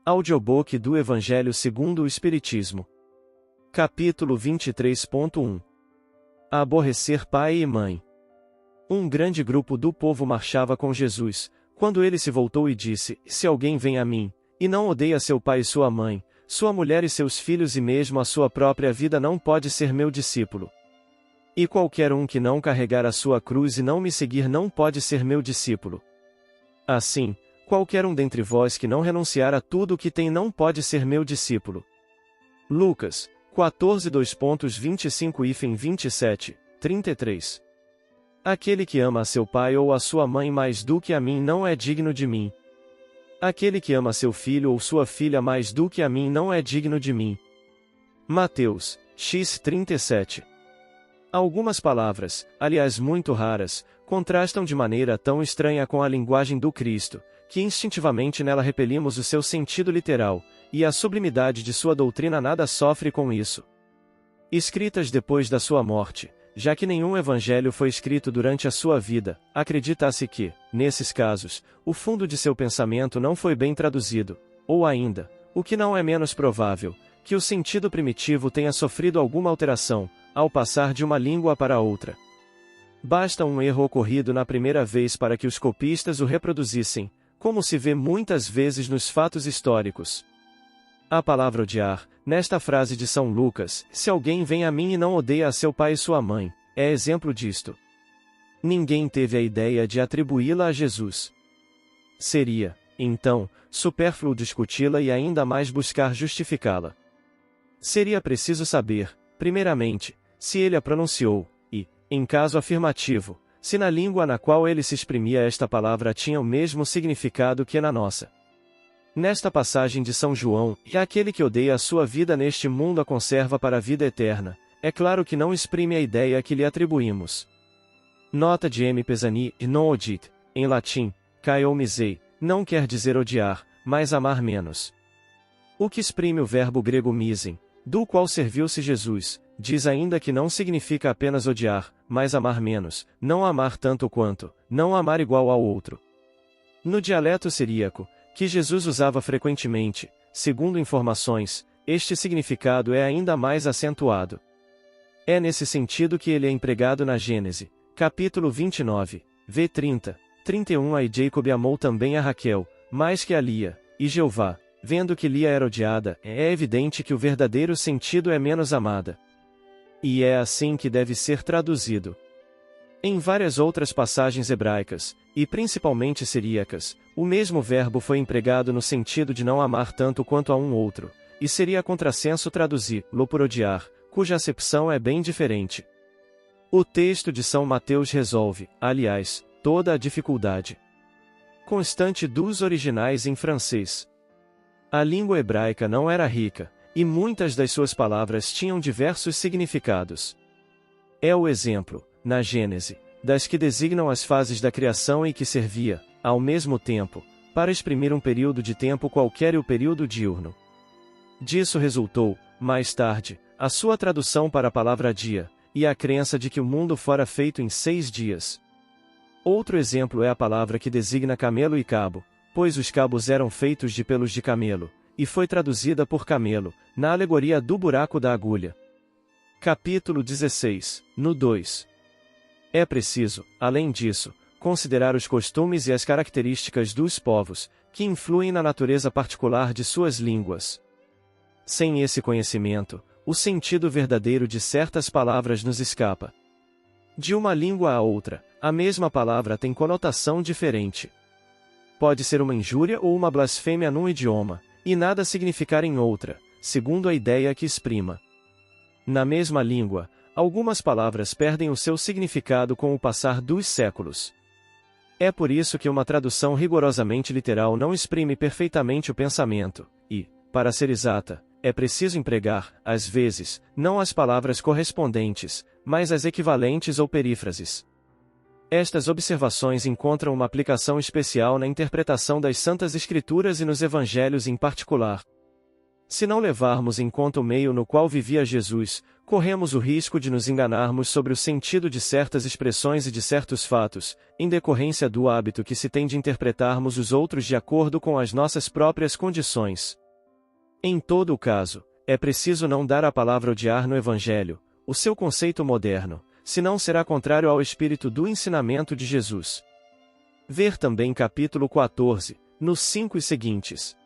Audiobook do Evangelho segundo o Espiritismo. Capítulo 23.1. Aborrecer pai e mãe. Um grande grupo do povo marchava com Jesus, quando ele se voltou e disse: Se alguém vem a mim, e não odeia seu pai e sua mãe, sua mulher e seus filhos e mesmo a sua própria vida, não pode ser meu discípulo. E qualquer um que não carregar a sua cruz e não me seguir não pode ser meu discípulo. Assim, qualquer um dentre vós que não renunciar a tudo o que tem não pode ser meu discípulo. Lucas 14:25-27, 33. Aquele que ama a seu pai ou a sua mãe mais do que a mim não é digno de mim. Aquele que ama seu filho ou sua filha mais do que a mim não é digno de mim. Mateus x37. Algumas palavras, aliás muito raras, contrastam de maneira tão estranha com a linguagem do Cristo, que instintivamente nela repelimos o seu sentido literal, e a sublimidade de sua doutrina nada sofre com isso. Escritas depois da sua morte, já que nenhum evangelho foi escrito durante a sua vida, acredita-se que, nesses casos, o fundo de seu pensamento não foi bem traduzido, ou ainda, o que não é menos provável, que o sentido primitivo tenha sofrido alguma alteração, ao passar de uma língua para outra. Basta um erro ocorrido na primeira vez para que os copistas o reproduzissem, como se vê muitas vezes nos fatos históricos. A palavra odiar, nesta frase de São Lucas, se alguém vem a mim e não odeia a seu pai e sua mãe, é exemplo disto. Ninguém teve a ideia de atribuí-la a Jesus. Seria, então, supérfluo discuti-la e ainda mais buscar justificá-la. Seria preciso saber, primeiramente, se ele a pronunciou, e, em caso afirmativo, se na língua na qual ele se exprimia esta palavra tinha o mesmo significado que na nossa. Nesta passagem de São João, e aquele que odeia a sua vida neste mundo a conserva para a vida eterna, é claro que não exprime a ideia que lhe atribuímos. Nota de M. Pesani, non odit, em latim, kai ou misei, não quer dizer odiar, mas amar menos. O que exprime o verbo grego misem, do qual serviu-se Jesus, diz ainda que não significa apenas odiar, mas amar menos, não amar tanto quanto, não amar igual ao outro. No dialeto siríaco, que Jesus usava frequentemente, segundo informações, este significado é ainda mais acentuado. É nesse sentido que ele é empregado na Gênese, capítulo 29, v. 30, 31 a. E Jacob amou também a Raquel, mais que a Lia, e Jeová, vendo que Lia era odiada, é evidente que o verdadeiro sentido é menos amada. E é assim que deve ser traduzido. Em várias outras passagens hebraicas, e principalmente siríacas, o mesmo verbo foi empregado no sentido de não amar tanto quanto a um outro, e seria contrassenso traduzir-lo por odiar, cuja acepção é bem diferente. O texto de São Mateus resolve, aliás, toda a dificuldade constante dos originais em francês. A língua hebraica não era rica, e muitas das suas palavras tinham diversos significados. É o exemplo, na Gênese, das que designam as fases da criação e que servia, ao mesmo tempo, para exprimir um período de tempo qualquer e o período diurno. Disso resultou, mais tarde, a sua tradução para a palavra dia, e a crença de que o mundo fora feito em 6 dias. Outro exemplo é a palavra que designa camelo e cabo, pois os cabos eram feitos de pelos de camelo, e foi traduzida por camelo, na alegoria do buraco da agulha. Capítulo 16, no 2. É preciso, além disso, considerar os costumes e as características dos povos, que influem na natureza particular de suas línguas. Sem esse conhecimento, o sentido verdadeiro de certas palavras nos escapa. De uma língua a outra, a mesma palavra tem conotação diferente. Pode ser uma injúria ou uma blasfêmia num idioma, e nada significar em outra, segundo a ideia que exprima. Na mesma língua, algumas palavras perdem o seu significado com o passar dos séculos. É por isso que uma tradução rigorosamente literal não exprime perfeitamente o pensamento, e, para ser exata, é preciso empregar, às vezes, não as palavras correspondentes, mas as equivalentes ou perífrases. Estas observações encontram uma aplicação especial na interpretação das Santas Escrituras e nos Evangelhos em particular. Se não levarmos em conta o meio no qual vivia Jesus, corremos o risco de nos enganarmos sobre o sentido de certas expressões e de certos fatos, em decorrência do hábito que se tem de interpretarmos os outros de acordo com as nossas próprias condições. Em todo o caso, é preciso não dar à palavra odiar no Evangelho, o seu conceito moderno, senão será contrário ao espírito do ensinamento de Jesus. Ver também capítulo 14, nos 5 e seguintes.